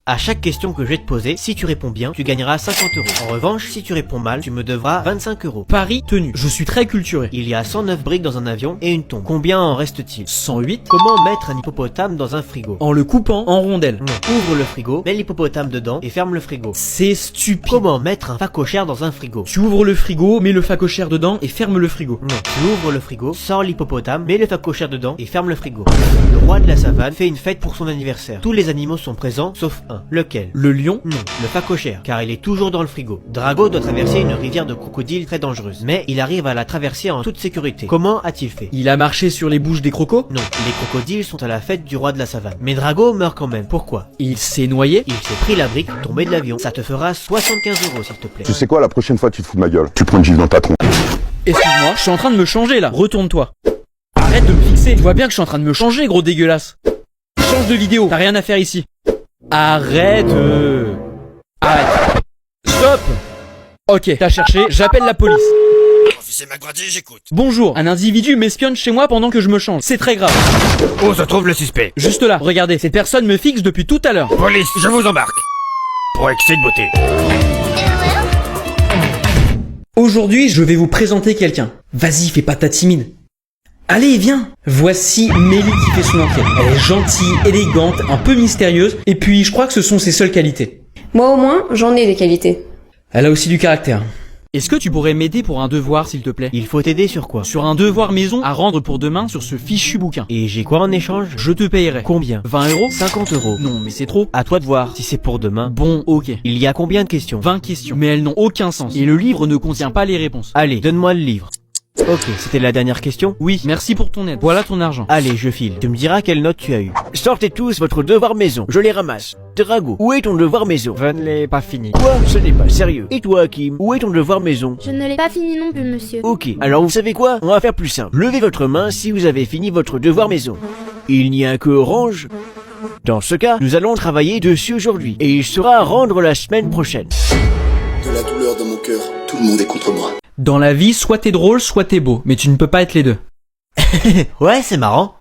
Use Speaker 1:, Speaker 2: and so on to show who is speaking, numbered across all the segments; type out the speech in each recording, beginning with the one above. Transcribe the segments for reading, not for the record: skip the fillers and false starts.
Speaker 1: À chaque question que je vais te poser, si tu réponds bien, tu gagneras 50 euros. En revanche, si tu réponds mal, tu me devras 25 euros.
Speaker 2: Pari tenu. Je suis très culturé.
Speaker 1: Il y a 109 briques dans un avion et une tombe. Combien en reste-t-il?
Speaker 2: 108.
Speaker 1: Comment mettre un hippopotame dans un frigo?
Speaker 2: En le coupant en rondelles.
Speaker 1: Non. Ouvre le frigo, mets l'hippopotame dedans et ferme le frigo.
Speaker 2: C'est stupide.
Speaker 1: Comment mettre un phacochère dans un frigo?
Speaker 2: Tu ouvres le frigo, mets le phacochère dedans et ferme le frigo.
Speaker 1: Non. Tu ouvres le frigo, sors l'hippopotame, mets le phacochère dedans et ferme le frigo. Le roi de la savane fait une fête pour son anniversaire. Tous les animaux sont présents, sauf un. Lequel?
Speaker 2: Le lion?
Speaker 1: Non, le phacochère, car il est toujours dans le frigo. Drago doit traverser une rivière de crocodiles très dangereuse, mais il arrive à la traverser en toute sécurité. Comment a-t-il fait?
Speaker 2: Il a marché sur les bouches des crocos?
Speaker 1: Non, les crocodiles sont à la fête du roi de la savane. Mais Drago meurt quand même. Pourquoi?
Speaker 2: Il s'est noyé?
Speaker 1: Il s'est pris la brique, tombé de l'avion. Ça te fera 75 euros, s'il te plaît.
Speaker 3: Tu sais quoi, la prochaine fois tu te fous de ma gueule. Tu prends une gifle dans ta tronche.
Speaker 2: Excuse-moi, je suis en train de me changer là. Retourne-toi. Arrête de me fixer. Tu vois bien que je suis en train de me changer, gros dégueulasse. Change de vidéo. T'as rien à faire ici. Arrête. Arrête. Stop. Ok, t'as cherché. J'appelle la police.
Speaker 4: Officier McGrady, j'écoute.
Speaker 2: Bonjour. Un individu m'espionne chez moi pendant que je me change. C'est très grave.
Speaker 4: Où se trouve le suspect?
Speaker 2: Juste là. Regardez, cette personne me fixe depuis tout à l'heure.
Speaker 4: Police, je vous embarque. Pour excès de beauté.
Speaker 2: Aujourd'hui, je vais vous présenter quelqu'un. Vas-y, fais pas ta timide. Allez, viens. Voici Mélie qui fait son enquête. Elle est gentille, élégante, un peu mystérieuse, et puis je crois que ce sont ses seules qualités.
Speaker 5: Moi au moins, j'en ai des qualités.
Speaker 2: Elle a aussi du caractère. Est-ce que tu pourrais m'aider pour un devoir, s'il te plaît?
Speaker 1: Il faut t'aider sur quoi?
Speaker 2: Sur un devoir maison à rendre pour demain sur ce fichu bouquin.
Speaker 1: Et j'ai quoi en échange?
Speaker 2: Je te payerai.
Speaker 1: Combien?
Speaker 2: 20 euros?
Speaker 1: 50 euros.
Speaker 2: Non, mais c'est trop.
Speaker 1: À toi de voir, si c'est pour demain.
Speaker 2: Bon, ok.
Speaker 1: Il y a combien de questions?
Speaker 2: 20 questions. Mais elles n'ont aucun sens. Et le livre ne contient pas les réponses.
Speaker 1: Allez, donne-moi le livre. Ok, c'était la dernière question?
Speaker 2: Oui, merci pour ton aide. Voilà ton argent.
Speaker 1: Allez, je file. Tu me diras quelle note tu as eu. Sortez tous votre devoir maison, je les ramasse. Drago, où est ton devoir maison?
Speaker 6: Je ne l'ai pas fini.
Speaker 1: Quoi? Ce n'est pas sérieux. Et toi, Hakim, où est ton devoir maison?
Speaker 7: Je ne l'ai pas fini non plus, monsieur.
Speaker 1: Ok, alors vous savez quoi? On va faire plus simple. Levez votre main si vous avez fini votre devoir maison. Il n'y a que Orange. Dans ce cas, nous allons travailler dessus aujourd'hui. Et il sera à rendre la semaine prochaine.
Speaker 8: De la douleur dans mon cœur, tout le monde est contre moi.
Speaker 2: Dans la vie, soit t'es drôle, soit t'es beau. Mais tu ne peux pas être les deux.
Speaker 1: Ouais, c'est marrant.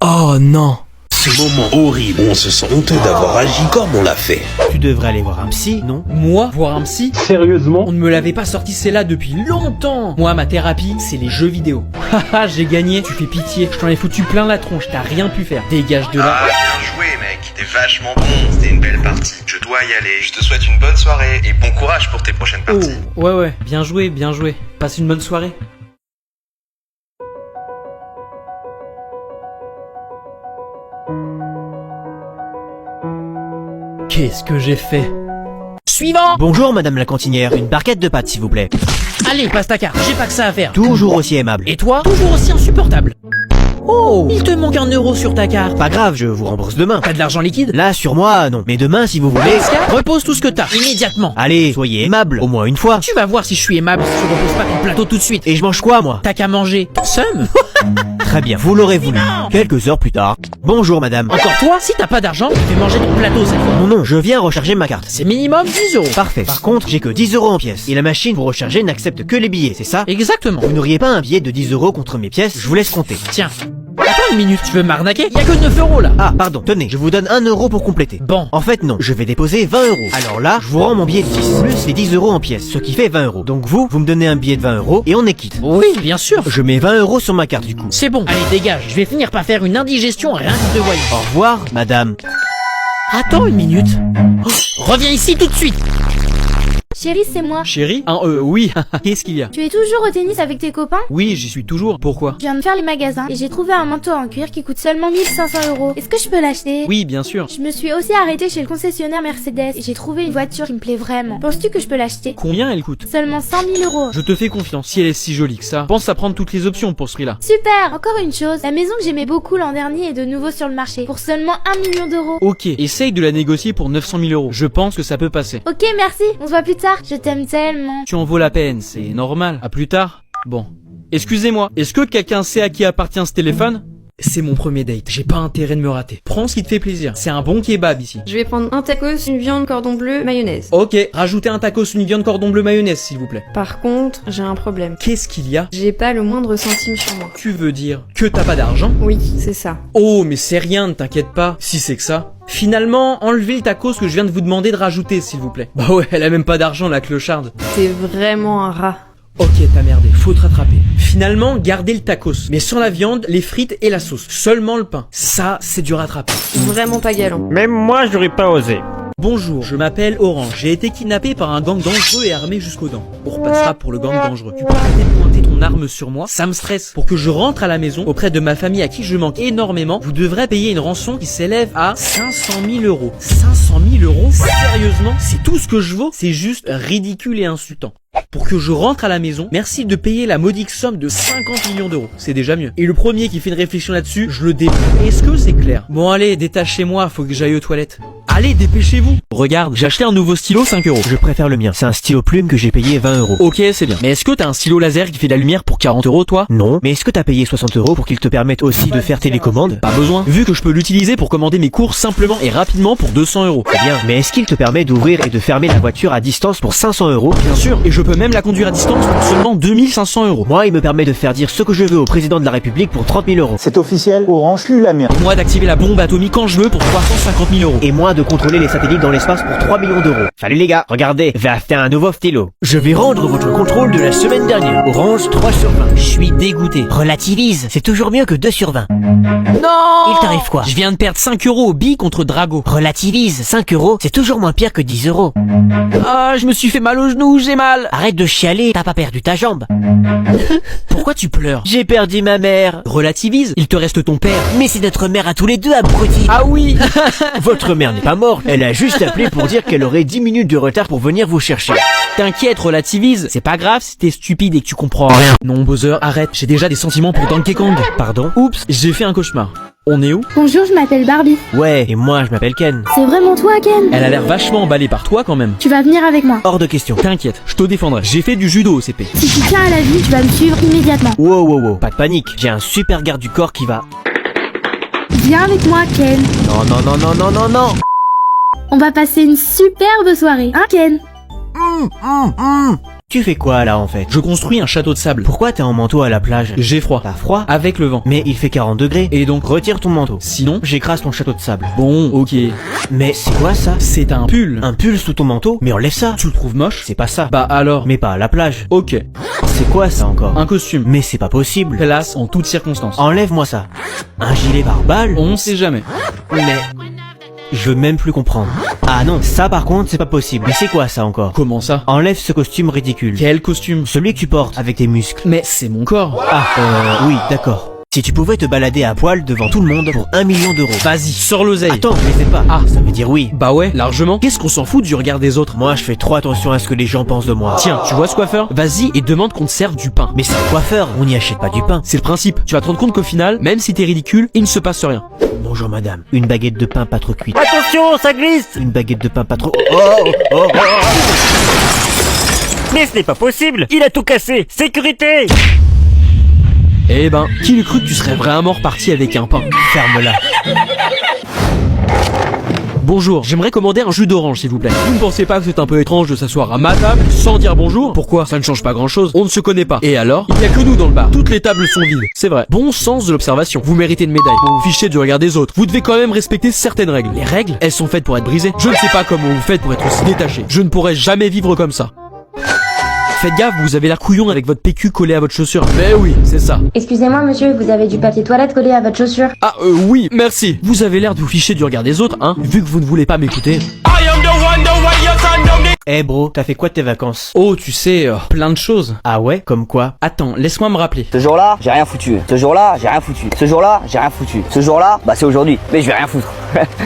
Speaker 2: Oh non.
Speaker 9: Ce moment horrible, on se sent honteux d'avoir agi comme on l'a fait.
Speaker 1: Tu devrais aller voir un psy, non?
Speaker 2: Moi, voir un psy?
Speaker 3: Sérieusement?
Speaker 2: On ne me l'avait pas sorti celle-là depuis longtemps. Moi, ma thérapie, c'est les jeux vidéo. Haha, j'ai gagné, tu fais pitié. Je t'en ai foutu plein la tronche, t'as rien pu faire. Dégage de là.
Speaker 10: Ah, bien joué, mec. T'es vachement bon. C'était une belle partie. Je dois y aller. Je te souhaite une bonne soirée et bon courage pour tes prochaines parties.
Speaker 2: Oh, ouais, bien joué, bien joué. Passe une bonne soirée. Qu'est-ce que j'ai fait? Suivant!
Speaker 1: Bonjour, madame la cantinière. Une barquette de pâtes, s'il vous plaît.
Speaker 2: Allez, passe ta carte, j'ai pas que ça à faire.
Speaker 1: Toujours aussi aimable.
Speaker 2: Et toi? Toujours aussi insupportable. Oh, il te manque 1 euro sur ta carte.
Speaker 1: Pas grave, je vous rembourse demain.
Speaker 2: T'as de l'argent liquide?
Speaker 1: Là, sur moi, non. Mais demain, si vous voulez...
Speaker 2: Repose tout ce que t'as, immédiatement.
Speaker 1: Allez, soyez aimable, au moins une fois.
Speaker 2: Tu vas voir si je suis aimable si tu reposes pas ton plateau tout de suite.
Speaker 1: Et je mange quoi, moi?
Speaker 2: T'as qu'à manger. Somme.
Speaker 1: Très bien, vous l'aurez voulu. Quelques heures plus tard. Bonjour, madame.
Speaker 2: Encore toi? Si t'as pas d'argent, tu fais manger ton plateau cette fois.
Speaker 1: Non, je viens recharger ma carte.
Speaker 2: C'est minimum 10 euros.
Speaker 1: Parfait. Par contre, j'ai que 10 euros en pièces. Et la machine pour recharger n'accepte que les billets, c'est ça?
Speaker 2: Exactement.
Speaker 1: Vous n'auriez pas un billet de 10 euros contre mes pièces? Je vous laisse compter.
Speaker 2: Tiens. Attends une minute, tu veux m'arnaquer? Y'a que 9 euros là.
Speaker 1: Ah, pardon, tenez, je vous donne 1 euro pour compléter.
Speaker 2: Bon.
Speaker 1: En fait, non, je vais déposer 20 euros. Alors là, je vous rends mon billet de 10, plus les 10 euros en pièces, ce qui fait 20 euros. Donc vous me donnez un billet de 20 euros et on est quitte.
Speaker 2: Oui, bien sûr.
Speaker 1: Je mets 20 euros sur ma carte du coup.
Speaker 2: C'est bon, allez dégage, je vais finir par faire une indigestion rien que de voyant.
Speaker 1: Au revoir, madame.
Speaker 2: Attends une minute. Oh, reviens ici tout de suite.
Speaker 7: Chérie, c'est moi.
Speaker 2: Chérie? Oui. Qu'est-ce qu'il y a?
Speaker 7: Tu es toujours au tennis avec tes copains?
Speaker 2: Oui, j'y suis toujours. Pourquoi?
Speaker 7: Je viens de faire les magasins et j'ai trouvé un manteau en cuir qui coûte seulement 1500 euros. Est-ce que je peux l'acheter?
Speaker 2: Oui, bien sûr.
Speaker 7: Je me suis aussi arrêtée chez le concessionnaire Mercedes et j'ai trouvé une voiture qui me plaît vraiment. Penses-tu que je peux l'acheter?
Speaker 2: Combien elle coûte?
Speaker 7: Seulement 100 000 euros.
Speaker 2: Je te fais confiance. Si elle est si jolie que ça, pense à prendre toutes les options pour ce prix-là.
Speaker 7: Super! Encore une chose, la maison que j'aimais beaucoup l'an dernier est de nouveau sur le marché pour seulement 1 million d'euros.
Speaker 2: Ok, essaye de la négocier pour 900 000 euros. Je pense que ça peut passer.
Speaker 7: Ok, merci. On se voit plus tard. Je t'aime tellement.
Speaker 2: Tu en vaux la peine, c'est normal. À plus tard. Bon. Excusez-moi, est-ce que quelqu'un sait à qui appartient ce téléphone? C'est mon premier date, j'ai pas intérêt de me rater. Prends ce qui te fait plaisir, c'est un bon kebab ici.
Speaker 5: Je vais prendre un tacos, une viande, cordon bleu, mayonnaise.
Speaker 2: Ok, rajoutez un tacos, une viande cordon bleu mayonnaise s'il vous plaît.
Speaker 5: Par contre, j'ai un problème.
Speaker 2: Qu'est-ce qu'il y a?
Speaker 5: J'ai pas le moindre centime sur moi.
Speaker 2: Tu veux dire que t'as pas d'argent?
Speaker 5: Oui, c'est ça.
Speaker 2: Oh, mais c'est rien, ne t'inquiète pas, si c'est que ça. Finalement, enlevez le tacos que je viens de vous demander de rajouter, s'il vous plaît. Bah ouais, elle a même pas d'argent, la clocharde.
Speaker 5: T'es vraiment un rat.
Speaker 2: Ok, t'as merdé, faut te rattraper. Finalement, gardez le tacos, mais sans la viande, les frites et la sauce. Seulement le pain. Ça, c'est du rattrapage.
Speaker 5: Vraiment pas galant.
Speaker 1: Même moi, j'aurais pas osé.
Speaker 2: Bonjour, je m'appelle Orange. J'ai été kidnappé par un gang dangereux et armé jusqu'aux dents. On repassera pour le gang dangereux. Tu peux arrêter de pointer ton arme sur moi? Ça me stresse. Pour que je rentre à la maison, auprès de ma famille à qui je manque énormément, vous devrez payer une rançon qui s'élève à 500 000 euros. 500 000 euros? Sérieusement? C'est tout ce que je vaux? C'est juste ridicule et insultant. Pour que je rentre à la maison, merci de payer la modique somme de 50 millions d'euros. C'est déjà mieux. Et le premier qui fait une réflexion là-dessus, je le dépose. Est-ce que c'est clair? Bon allez, détachez-moi, faut que j'aille aux toilettes. Allez, dépêchez-vous. Regarde, j'ai acheté un nouveau stylo 5 euros.
Speaker 1: Je préfère le mien. C'est un stylo plume que j'ai payé 20 euros.
Speaker 2: Ok, c'est bien. Mais est-ce que t'as un stylo laser qui fait de la lumière pour 40 euros, toi?
Speaker 1: Non, mais est-ce que t'as payé 60 euros pour qu'il te permette aussi de faire télécommande?
Speaker 2: Pas besoin. Vu que je peux l'utiliser pour commander mes courses simplement et rapidement pour 200 euros.
Speaker 1: Très bien. Mais est-ce qu'il te permet d'ouvrir et de fermer la voiture à distance pour 500 euros?
Speaker 2: Bien sûr. Et je peux même la conduire à distance pour seulement 2500 euros.
Speaker 1: Moi, il me permet de faire dire ce que je veux au président de la République pour 30 000 euros.
Speaker 6: C'est officiel, Orange pue la merde.
Speaker 2: Et moi d'activer la bombe atomique quand je veux pour 350 000 euros.
Speaker 1: Et moi de contrôler les satellites dans l'espace pour 3 millions d'euros. Salut les gars, regardez, j'ai acheté un nouveau stylo. Je vais rendre votre contrôle de la semaine dernière. Orange 3 sur 20.
Speaker 2: Je suis dégoûté.
Speaker 1: Relativise, c'est toujours mieux que 2 sur 20.
Speaker 2: Non!
Speaker 1: Il t'arrive quoi?
Speaker 2: Je viens de perdre 5 euros au billes contre Drago.
Speaker 1: Relativise, 5 euros, c'est toujours moins pire que 10 euros.
Speaker 2: Ah, je me suis fait mal au genou, j'ai mal.
Speaker 1: Arrête de chialer, t'as pas perdu ta jambe.
Speaker 2: Pourquoi tu pleures?
Speaker 1: J'ai perdu ma mère.
Speaker 2: Relativise, il te reste ton père.
Speaker 1: Mais c'est notre mère à tous les deux, abruti.
Speaker 2: Ah oui.
Speaker 1: Votre mère n'est pas morte, elle a juste appelé pour dire qu'elle aurait 10 minutes de retard pour venir vous chercher.
Speaker 2: T'inquiète, relativise. C'est pas grave si t'es stupide et que tu comprends rien. Non, Bowser, arrête. J'ai déjà des sentiments pour Donkey Kong.
Speaker 1: Pardon?
Speaker 2: Oups, j'ai fait un cauchemar. On est où?
Speaker 7: Bonjour, je m'appelle Barbie.
Speaker 1: Ouais, et moi je m'appelle Ken.
Speaker 7: C'est vraiment toi, Ken?
Speaker 2: Elle a l'air vachement emballée par toi quand même.
Speaker 7: Tu vas venir avec moi.
Speaker 1: Hors de question.
Speaker 2: T'inquiète, je te défendrai. J'ai fait du judo au CP.
Speaker 7: Si tu tiens à la vie, tu vas me suivre immédiatement.
Speaker 1: Wow, pas de panique. J'ai un super garde du corps qui va...
Speaker 7: Viens avec moi, Ken.
Speaker 1: Non.
Speaker 7: On va passer une superbe soirée, hein, Ken?
Speaker 1: Tu fais quoi là en fait?
Speaker 2: Je construis un château de sable.
Speaker 1: Pourquoi t'es en manteau à la plage?
Speaker 2: J'ai froid.
Speaker 1: T'as froid?
Speaker 2: Avec le vent.
Speaker 1: Mais il fait 40 degrés.
Speaker 2: Et donc,
Speaker 1: retire ton manteau.
Speaker 2: Sinon,
Speaker 1: J'écrase ton château de sable.
Speaker 2: bon, ok.
Speaker 1: Mais c'est quoi ça?
Speaker 2: C'est un pull.
Speaker 1: Un pull sous ton manteau? Mais enlève ça.
Speaker 2: Tu le trouves moche?
Speaker 1: C'est pas ça.
Speaker 2: Bah alors.
Speaker 1: Mais pas à la plage.
Speaker 2: Ok.
Speaker 1: C'est quoi ça encore?
Speaker 2: Un costume.
Speaker 1: Mais c'est pas possible.
Speaker 2: Place en toutes circonstances.
Speaker 1: Enlève-moi ça. Un gilet pare-balles?
Speaker 2: On sait jamais.
Speaker 1: Mais... je veux même plus comprendre. Ah non, ça par contre c'est pas possible. Mais c'est quoi ça encore?
Speaker 2: Comment ça?
Speaker 1: Enlève ce costume ridicule.
Speaker 2: Quel costume?
Speaker 1: Celui que tu portes avec tes muscles.
Speaker 2: Mais c'est mon corps.
Speaker 1: Oui, d'accord. Si tu pouvais te balader à poil devant tout le monde pour 1 million d'euros.
Speaker 2: Vas-y, sors l'oseille.
Speaker 1: Attends, je les ai pas.
Speaker 2: Ah.
Speaker 1: Ça veut dire oui.
Speaker 2: Bah ouais, largement. Qu'est-ce qu'on s'en fout du regard des autres?
Speaker 1: Moi je fais trop attention à ce que les gens pensent de moi.
Speaker 2: Tiens, tu vois ce coiffeur? Vas-y et demande qu'on te serve du pain.
Speaker 1: Mais c'est un coiffeur, on n'y achète pas du pain.
Speaker 2: C'est le principe. Tu vas te rendre compte qu'au final, même si t'es ridicule, il ne se passe rien.
Speaker 1: Bonjour madame. Une baguette de pain pas trop cuite.
Speaker 4: Attention, ça glisse!
Speaker 1: Une baguette de pain pas trop...
Speaker 4: Mais ce n'est pas possible! Il a tout cassé! Sécurité!
Speaker 2: Eh ben, qui l'eût cru que tu serais vraiment reparti avec un pain?
Speaker 1: Ferme-la.
Speaker 2: Bonjour, j'aimerais commander un jus d'orange s'il vous plaît. Vous ne pensez pas que c'est un peu étrange de s'asseoir à ma table sans dire bonjour? Pourquoi? Ça ne change pas grand chose. On ne se connaît pas. Et alors? Il n'y a que nous dans le bar. Toutes les tables sont vides. C'est vrai. Bon sens de l'observation. Vous méritez une médaille. Vous vous fichez du regard des autres. Vous devez quand même respecter certaines règles. Les règles, elles sont faites pour être brisées. Je ne sais pas comment vous faites pour être aussi détaché. Je ne pourrais jamais vivre comme ça. Faites gaffe, vous avez l'air couillon avec votre PQ collé à votre chaussure. Mais oui, c'est ça.
Speaker 11: Excusez-moi monsieur, vous avez du papier toilette collé à votre chaussure?
Speaker 2: Ah oui, merci. Vous avez l'air de vous ficher du regard des autres, hein, vu que vous ne voulez pas m'écouter.
Speaker 1: Eh bro, t'as fait quoi de tes vacances?
Speaker 2: Oh, tu sais, plein de choses.
Speaker 1: Ah ouais? Comme quoi?
Speaker 2: Attends, laisse-moi me rappeler.
Speaker 6: Ce jour-là, j'ai rien foutu. Ce jour-là, j'ai rien foutu. Ce jour-là, j'ai rien foutu. Ce jour-là, bah c'est aujourd'hui. Mais je vais rien foutre.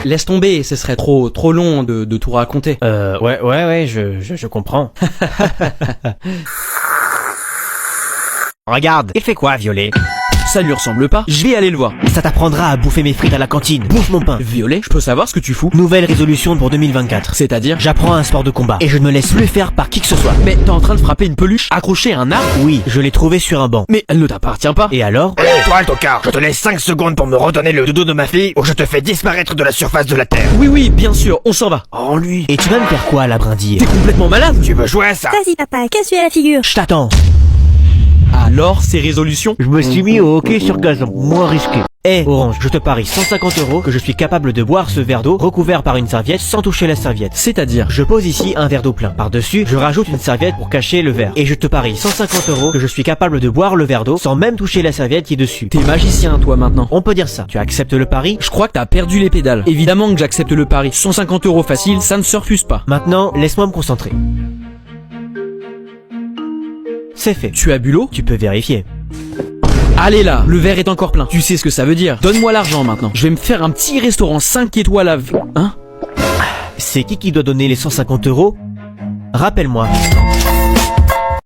Speaker 2: Laisse tomber, ce serait trop long de tout raconter.
Speaker 1: Ouais, je comprends. Regarde, il fait quoi, Violet?
Speaker 2: ça lui ressemble pas. Je vais aller le voir.
Speaker 1: Ça t'apprendra à bouffer mes frites à la cantine. Bouffe mon pain.
Speaker 2: Violet, je peux savoir ce que tu fous?
Speaker 1: Nouvelle résolution pour 2024.
Speaker 2: C'est-à-dire?
Speaker 1: J'apprends un sport de combat et je ne me laisse plus faire par qui que ce soit.
Speaker 2: Mais t'es en train de frapper une peluche accrochée à un arbre?
Speaker 1: Oui, je l'ai trouvé sur un banc.
Speaker 2: Mais elle ne t'appartient pas.
Speaker 1: Et alors?
Speaker 12: Toi, le tocard, je te laisse 5 secondes pour me redonner le dodo de ma fille ou je te fais disparaître de la surface de la Terre.
Speaker 2: Oui, bien sûr, on s'en va.
Speaker 12: Oh, lui.
Speaker 1: Et tu vas me faire quoi, la brindille?
Speaker 2: T'es complètement malade?
Speaker 12: Tu veux jouer à ça?
Speaker 11: Vas-y papa, casse-lui à la figure.
Speaker 1: Je t'attends.
Speaker 2: Alors, ces résolutions?
Speaker 1: Je me suis mis au hockey sur gazon, moins risqué. Orange, je te parie 150 € que je suis capable de boire ce verre d'eau recouvert par une serviette sans toucher la serviette.
Speaker 2: C'est-à-dire?
Speaker 1: Je pose ici un verre d'eau plein. Par-dessus, je rajoute une serviette pour cacher le verre. Et je te parie 150 € que je suis capable de boire le verre d'eau sans même toucher la serviette qui est dessus.
Speaker 2: T'es magicien, toi, maintenant.
Speaker 1: On peut dire ça. Tu acceptes le pari?
Speaker 2: Je crois que t'as perdu les pédales. Évidemment que j'accepte le pari. 150 € facile, ça ne se refuse pas.
Speaker 1: Maintenant, laisse-moi me concentrer. C'est fait.
Speaker 2: Tu as bu l'eau?
Speaker 1: Tu peux vérifier.
Speaker 2: Allez là, le verre est encore plein. Tu sais ce que ça veut dire. Donne-moi l'argent maintenant. Je vais me faire un petit restaurant 5 étoiles à... Hein?
Speaker 1: C'est qui doit donner les 150 €? Rappelle-moi.